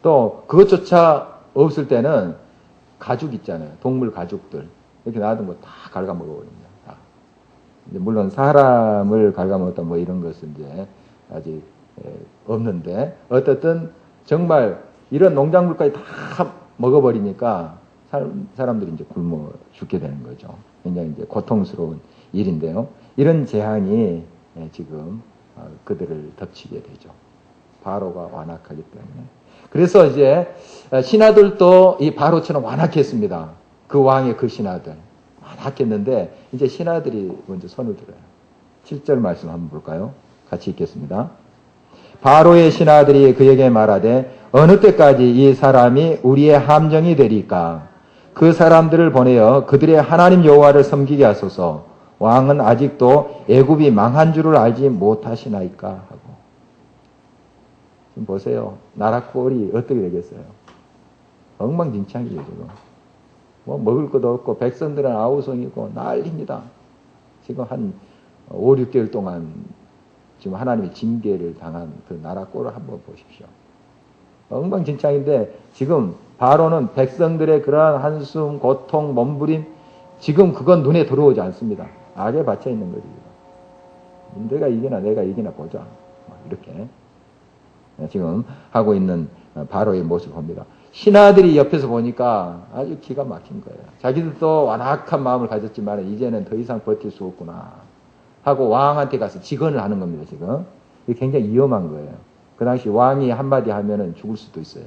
또 그것조차 없을 때는 가죽 있잖아요. 동물 가죽들. 이렇게 놔둔 거 다 갉아먹어버립니다. 다. 이제 물론 사람을 갉아먹었다 뭐 이런 것은 이제 아직 없는데 어쨌든 정말 이런 농작물까지 다 먹어버리니까 사람들이 이제 굶어 죽게 되는 거죠. 굉장히 이제 고통스러운 일인데요. 이런 재앙이 지금 그들을 덮치게 되죠. 바로가 완악하기 때문에. 그래서 이제 신하들도 이 바로처럼 완악했습니다. 그 왕의 그 신하들. 완악했는데 이제 신하들이 먼저 손을 들어요. 7절 말씀 한번 볼까요? 같이 읽겠습니다. 바로의 신하들이 그에게 말하되 어느 때까지 이 사람이 우리의 함정이 되리까? 그 사람들을 보내어 그들의 하나님 여호와를 섬기게 하소서. 왕은 아직도 애굽이 망한 줄을 알지 못하시나이까 하고. 지금 보세요. 나라 꼴이 어떻게 되겠어요? 엉망진창이죠 지금. 뭐 먹을 것도 없고 백성들은 아우성이고 난리입니다. 지금 한 5, 6개월 동안 지금 하나님의 징계를 당한 그 나라 꼴을 한번 보십시오. 엉망진창인데 지금 바로는 백성들의 그러한 한숨, 고통, 몸부림 지금 그건 눈에 들어오지 않습니다. 악에 받쳐 있는 거죠. 내가 이기나 내가 이기나 보자. 이렇게 지금 하고 있는 바로의 모습을 봅니다. 신하들이 옆에서 보니까 아주 기가 막힌 거예요. 자기들도 완악한 마음을 가졌지만 이제는 더 이상 버틸 수 없구나 하고 왕한테 가서 직언을 하는 겁니다. 지금 이게 굉장히 위험한 거예요. 그 당시 왕이 한마디 하면은 죽을 수도 있어요.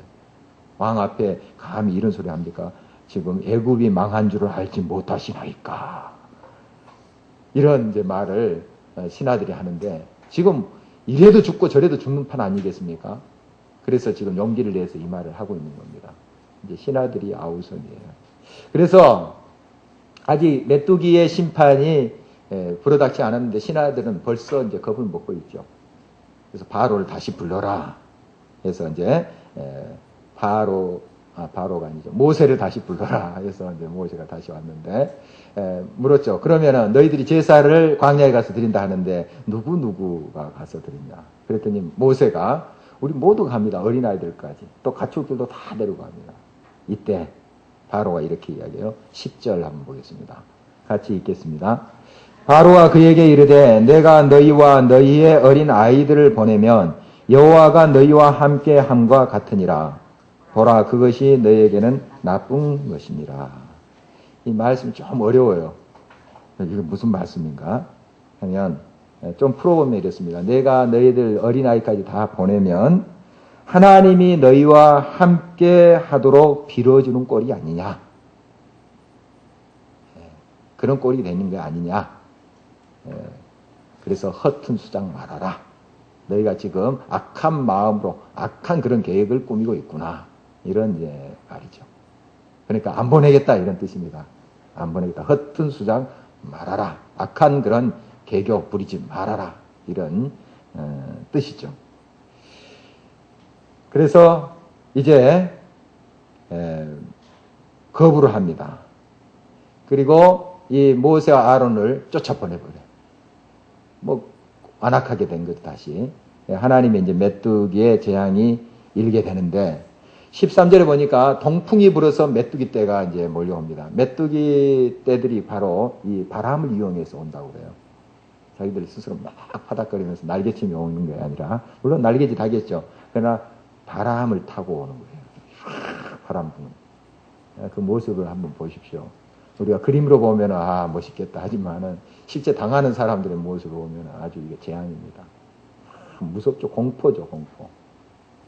왕 앞에 감히 이런 소리 합니까? 지금 애굽이 망한 줄을 알지 못하시나이까? 이런 이제 말을 신하들이 하는데 지금 이래도 죽고 저래도 죽는 판 아니겠습니까? 그래서 지금 용기를 내서 이 말을 하고 있는 겁니다. 이제 신하들이 아우성이에요. 그래서 아직 메뚜기의 심판이 불어닥지 않았는데 신하들은 벌써 이제 겁을 먹고 있죠. 그래서 바로를 다시 불러라. 해서 이제 바로가 아니죠. 모세를 다시 불러라. 해서 이제 모세가 다시 왔는데 물었죠. 그러면은 너희들이 제사를 광야에 가서 드린다 하는데 누구가 가서 드리냐. 그랬더니 모세가 우리 모두 갑니다. 어린아이들까지. 또 가축들도 다 데리고 갑니다. 이때 바로가 이렇게 이야기해요. 10절 한번 보겠습니다. 같이 읽겠습니다. 바로가 그에게 이르되 내가 너희와 너희의 어린 아이들을 보내면 여호와가 너희와 함께 함과 같으니라. 보라 그것이 너희에게는 나쁜 것이니라. 이 말씀이 좀 어려워요. 이게 무슨 말씀인가 하면 좀 풀어보면 이렇습니다. 내가 너희들 어린아이까지 다 보내면 하나님이 너희와 함께 하도록 빌어주는 꼴이 아니냐. 그런 꼴이 되는 게 아니냐. 그래서 허튼 수작 말아라. 너희가 지금 악한 마음으로 악한 그런 계획을 꾸미고 있구나. 이런 이제 말이죠. 그러니까 안 보내겠다 이런 뜻입니다. 안 보내겠다. 허튼 수작 말아라. 악한 그런 계교 부리지 말아라. 이런 뜻이죠. 그래서 이제 거부를 합니다. 그리고 이 모세와 아론을 쫓아보내버려요. 완악하게 된 거죠, 다시. 하나님의 이제 메뚜기의 재앙이 일게 되는데, 13절에 보니까 동풍이 불어서 메뚜기 떼가 이제 몰려옵니다. 메뚜기 떼들이 바로 이 바람을 이용해서 온다고 그래요. 자기들 스스로 막 파닥거리면서 날개치며 오는 게 아니라, 물론 날개짓 하겠죠. 그러나 바람을 타고 오는 거예요. 바람 부는. 그 모습을 한번 보십시오. 우리가 그림으로 보면 멋있겠다 하지만은 실제 당하는 사람들의 모습을 보면 아주 이게 재앙입니다. 무섭죠. 공포죠, 공포.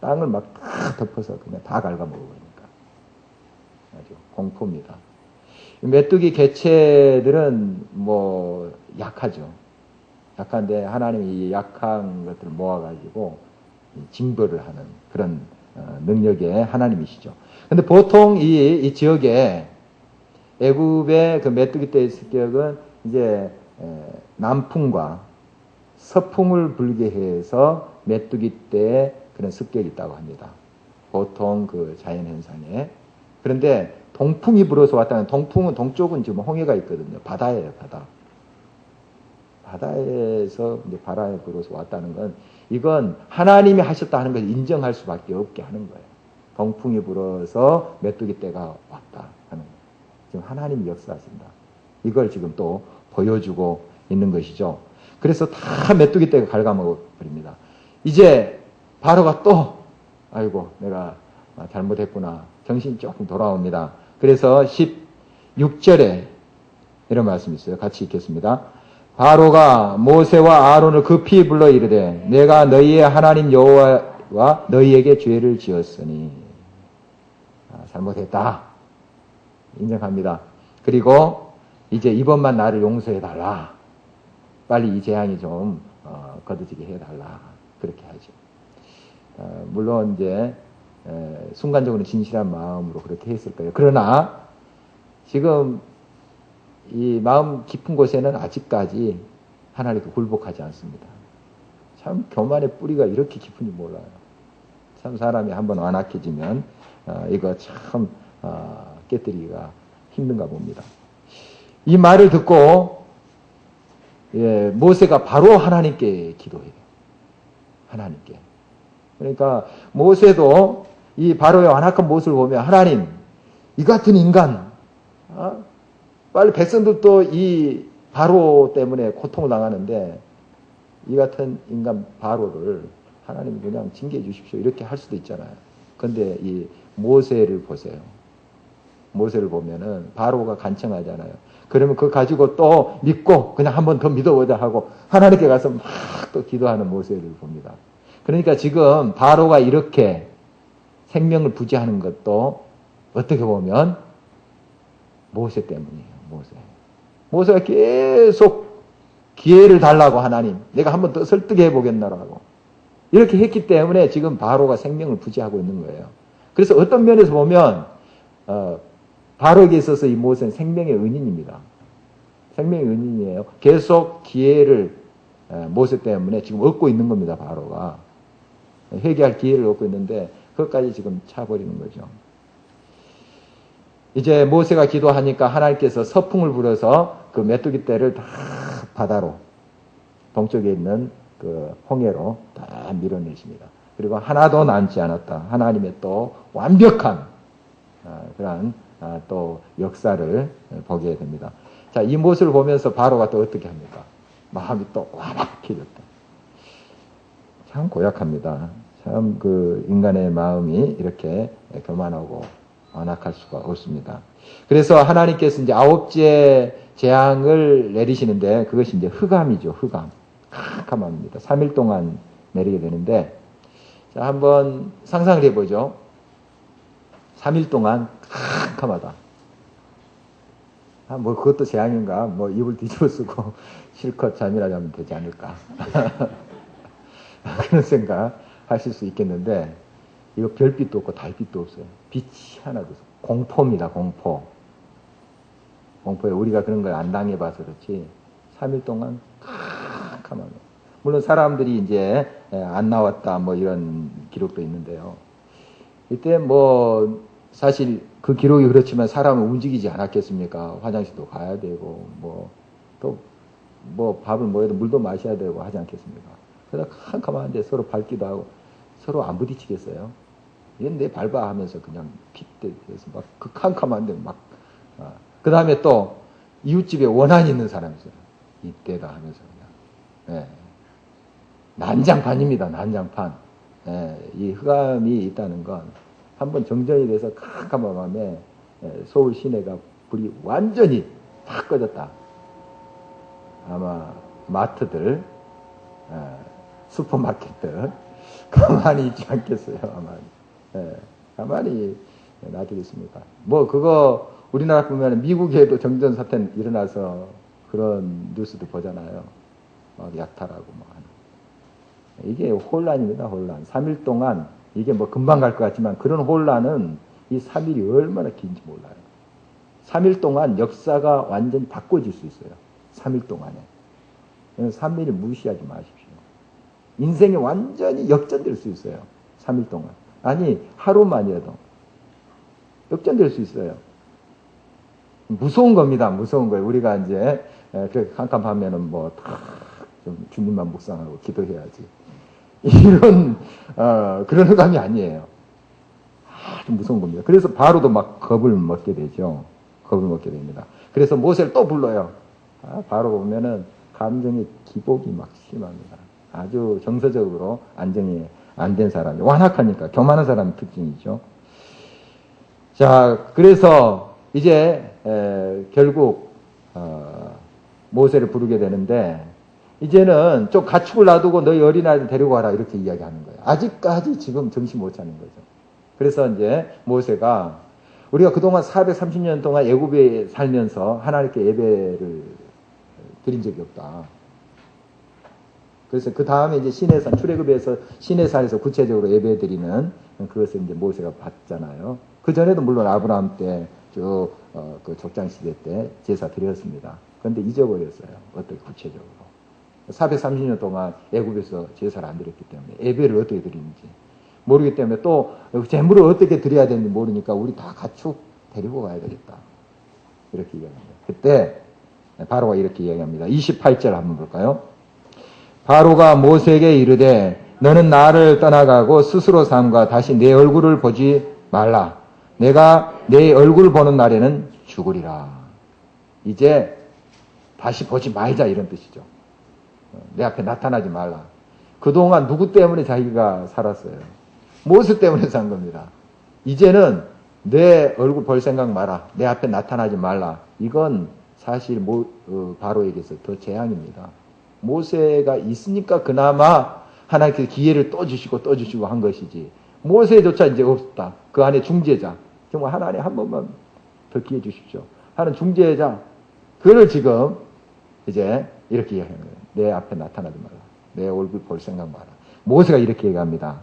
땅을 막 다 덮어서 그냥 다 갉아먹어버리니까. 아주 공포입니다. 메뚜기 개체들은 약하죠. 약한데 하나님이 이 약한 것들을 모아가지고 징벌을 하는 그런 능력의 하나님이시죠. 근데 보통 이 지역에 애굽의 그 메뚜기 떼의 습격은 이제 남풍과 서풍을 불게 해서 메뚜기 떼의 그런 습격이 있다고 합니다. 보통 그 자연현상에. 그런데 동풍이 불어서 왔다는, 동풍은 동쪽은 지금 홍해가 있거든요. 바다예요, 바다. 바다에서 이제 바람이 불어서 왔다는 건 이건 하나님이 하셨다 하는 걸 인정할 수밖에 없게 하는 거예요. 동풍이 불어서 메뚜기 떼가 왔다 하는 거예요. 지금 하나님이 역사하신다. 이걸 지금 또 보여주고 있는 것이죠. 그래서 다 메뚜기 떼가 갉아먹어 버립니다. 이제 바로가 또 아이고 내가 잘못했구나. 정신이 조금 돌아옵니다. 그래서 16절에 이런 말씀이 있어요. 같이 읽겠습니다. 바로가 모세와 아론을 급히 불러 이르되 내가 너희의 하나님 여호와와 너희에게 죄를 지었으니 잘못했다. 인정합니다. 그리고 이제 이번만 나를 용서해달라. 빨리 이 재앙이 좀 거두지게 해달라. 그렇게 하죠. 물론 이제 순간적으로 진실한 마음으로 그렇게 했을 거예요. 그러나 지금 이 마음 깊은 곳에는 아직까지 하나님께 굴복하지 않습니다. 참 교만의 뿌리가 이렇게 깊은지 몰라요. 참 사람이 한번 완악해지면 이거 참 깨뜨리기가 힘든가 봅니다. 이 말을 듣고 모세가 바로 하나님께 기도해요. 하나님께. 그러니까 모세도 이 바로의 완악한 모습을 보면 하나님 이 같은 인간 빨리 백성들도 이 바로 때문에 고통을 당하는데 이 같은 인간 바로를 하나님이 그냥 징계해 주십시오. 이렇게 할 수도 있잖아요. 그런데 이 모세를 보세요. 모세를 보면은 바로가 간청하잖아요. 그러면 그거 가지고 또 믿고 그냥 한 번 더 믿어보자 하고 하나님께 가서 막 또 기도하는 모세를 봅니다. 그러니까 지금 바로가 이렇게 생명을 부지하는 것도 어떻게 보면 모세 때문이에요. 모세가 계속 기회를 달라고 하나님 내가 한 번 더 설득해 보겠나라고 이렇게 했기 때문에 지금 바로가 생명을 부지하고 있는 거예요. 그래서 어떤 면에서 보면 바로에게 있어서 이 모세는 생명의 은인입니다. 생명의 은인이에요. 계속 기회를 모세 때문에 지금 얻고 있는 겁니다. 바로가 회개할 기회를 얻고 있는데 그것까지 지금 차버리는 거죠. 이제 모세가 기도하니까 하나님께서 서풍을 불어서 그 메뚜기 떼를 다 바다로 동쪽에 있는 그 홍해로 다 밀어내십니다. 그리고 하나도 남지 않았다. 하나님의 또 완벽한 그런 또 역사를 보게 됩니다. 자, 이 모습을 보면서 바로가 또 어떻게 합니까? 마음이 또 완악해졌다. 참 고약합니다. 참 그 인간의 마음이 이렇게 교만하고 완악할 수가 없습니다. 그래서 하나님께서 이제 9째 재앙을 내리시는데 그것이 이제 흑암이죠. 흑암. 캄캄합니다. 3일 동안 내리게 되는데 자, 한번 상상을 해보죠. 3일 동안 캄캄하다. 아, 뭐 그것도 재앙인가? 뭐 입을 뒤집어 쓰고 실컷 잠이나 자면 되지 않을까? 그런 생각 하실 수 있겠는데 이거 별빛도 없고 달빛도 없어요. 빛이 하나도 없어요. 공포입니다. 공포. 공포에 우리가 그런 걸 안 당해봐서 그렇지 3일 동안 캄캄하게. 물론 사람들이 이제 안 나왔다 뭐 이런 기록도 있는데요. 이때 뭐 사실 그 기록이 그렇지만 사람은 움직이지 않았겠습니까? 화장실도 가야 되고 뭐 또 뭐 밥을 뭐해도 물도 마셔야 되고 하지 않겠습니까? 그래서 캄캄한데 서로 밟기도 하고 서로 안 부딪히겠어요? 이건 내 밟아 하면서 그냥 핏대서 막 그 캄캄한데 막 그 다음에 또 이웃집에 원한이 있는 사람이 있어요. 이때다 하면서 그냥 난장판입니다. 난장판. 이 흑암이 있다는 건 한번 정전이 돼서 캄캄한 밤에 서울 시내가 불이 완전히 다 꺼졌다. 아마 마트들, 슈퍼마켓들 가만히 있지 않겠어요. 아마 가만히 놔두겠습니까? 뭐 그거 우리나라 보면 미국에도 정전 사태 일어나서 그런 뉴스도 보잖아요. 막 약탈하고 뭐 하는. 이게 혼란입니다. 혼란. 3일 동안 이게 뭐 금방 갈 것 같지만 그런 혼란은 이 3일이 얼마나 긴지 몰라요. 3일 동안 역사가 완전히 바꿔질 수 있어요. 3일 동안에. 3일을 무시하지 마십시오. 인생이 완전히 역전될 수 있어요. 3일 동안. 아니 하루만이라도 역전될 수 있어요. 무서운 겁니다. 무서운 거예요. 우리가 이제 그렇게 캄캄하면은 뭐 다 좀 주님만 묵상하고 기도해야지. 이런 그런 흑암이 아니에요. 아주 무서운 겁니다. 그래서 바로도 막 겁을 먹게 되죠. 겁을 먹게 됩니다. 그래서 모세를 또 불러요. 바로 보면은 감정의 기복이 막 심합니다. 아주 정서적으로 안정이 안 된 사람이 완악하니까 교만한 사람의 특징이죠. 자, 그래서 이제 결국 모세를 부르게 되는데 이제는 좀 가축을 놔두고 너희 어린아이들 데리고 와라 이렇게 이야기하는 거예요. 아직까지 지금 정신 못 차는 거죠. 그래서 이제 모세가 우리가 그동안 430년 동안 애굽에 살면서 하나님께 예배를 드린 적이 없다. 그래서 그 다음에 이제 시내산 출애굽에서 시내산에서 구체적으로 예배 드리는 그것을 이제 모세가 봤잖아요. 그 전에도 물론 아브라함 때 그 족장 시대 때 제사 드렸습니다. 그런데 잊어버렸어요. 어떻게 구체적으로. 430년 동안 애굽에서 제사를 안 드렸기 때문에 예배를 어떻게 드리는지 모르기 때문에 또 재물을 어떻게 드려야 되는지 모르니까 우리 다 가축 데리고 가야 되겠다. 이렇게 이야기합니다. 그때 바로가 이렇게 이야기합니다. 28절 한번 볼까요? 바로가 모세에게 이르되 너는 나를 떠나가고 스스로 삼가 다시 내 얼굴을 보지 말라. 내가 내 얼굴을 보는 날에는 죽으리라. 이제 다시 보지 말자 이런 뜻이죠. 내 앞에 나타나지 말라. 그동안 누구 때문에 자기가 살았어요? 모세 때문에 산 겁니다. 이제는 내 얼굴 볼 생각 마라. 내 앞에 나타나지 말라. 이건 사실 바로에게서 더 재앙입니다. 모세가 있으니까 그나마 하나님께서 기회를 또 주시고 한 것이지. 모세조차 이제 없다. 그 안에 중재자. 정말 하나님 한 번만 더 기회 주십시오. 하는 중재자. 그를 지금 이제 이렇게 이야기하는 거예요. 내 앞에 나타나지 말라. 내 얼굴 볼 생각 마라. 모세가 이렇게 얘기합니다.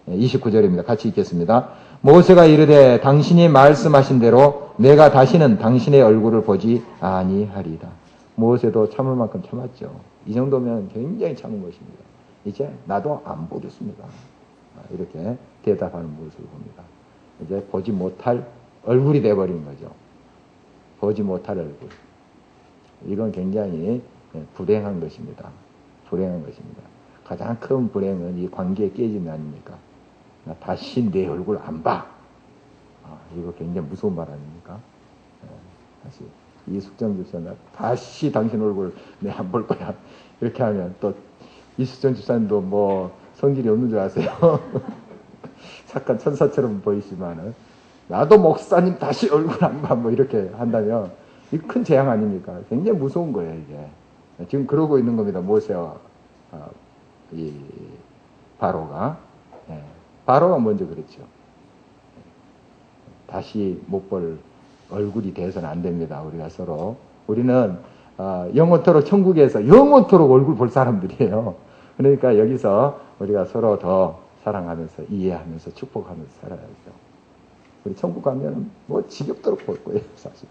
29절입니다. 같이 읽겠습니다. 모세가 이르되 당신이 말씀하신 대로 내가 다시는 당신의 얼굴을 보지 아니하리다. 모세도 참을 만큼 참았죠. 이 정도면 굉장히 참은 것입니다. 이제 나도 안 보겠습니다. 이렇게 대답하는 모습을 봅니다. 이제 보지 못할 얼굴이 돼버린 거죠. 보지 못할 얼굴. 이건 굉장히 불행한 것입니다. 불행한 것입니다. 가장 큰 불행은 이 관계의 깨짐이 아닙니까? 나 다시 내 얼굴 안 봐. 이거 굉장히 무서운 말 아닙니까? 다시 이숙정 집사님, 다시 당신 얼굴 내가 안 볼 거야. 이렇게 하면 또 이숙정 집사님도 뭐 성질이 없는 줄 아세요? 착한 천사처럼 보이지만은 나도 목사님 다시 얼굴 안 봐. 뭐 이렇게 한다면 이 큰 재앙 아닙니까? 굉장히 무서운 거예요, 이게. 지금 그러고 있는 겁니다. 모세와 이 바로가. 예. 바로가 먼저 그랬죠. 다시 못 볼 얼굴이 돼서는 안 됩니다. 우리가 서로. 우리는 영원토록 천국에서 영원토록 얼굴 볼 사람들이에요. 그러니까 여기서 우리가 서로 더 사랑하면서 이해하면서 축복하면서 살아야죠. 우리 천국 가면 뭐 지겹도록 볼 거예요, 사실.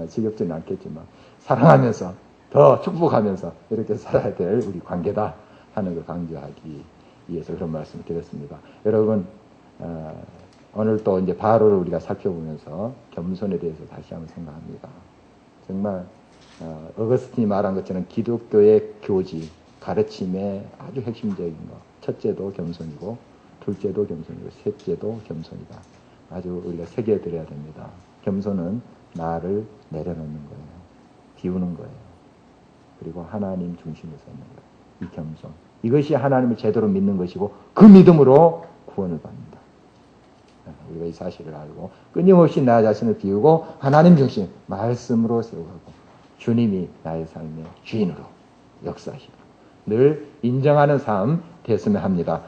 지겹지는 않겠지만 사랑하면서 더 축복하면서 이렇게 살아야 될 우리 관계다 하는 걸 강조하기 위해서 그런 말씀을 드렸습니다. 여러분, 오늘 또 이제 바로를 우리가 살펴보면서 겸손에 대해서 다시 한번 생각합니다. 정말 어거스틴이 말한 것처럼 기독교의 교지, 가르침의 아주 핵심적인 것. 첫째도 겸손이고, 둘째도 겸손이고, 셋째도 겸손이다. 아주 우리가 새겨드려야 됩니다. 겸손은 나를 내려놓는 거예요. 비우는 거예요. 그리고 하나님 중심에 서는 거예요. 이 겸손. 이것이 하나님을 제대로 믿는 것이고 그 믿음으로 구원을 받는다. 우리가 이 사실을 알고 끊임없이 나 자신을 비우고 하나님 중심, 말씀으로 세우고 주님이 나의 삶의 주인으로 역사하시고 늘 인정하는 삶 됐으면 합니다.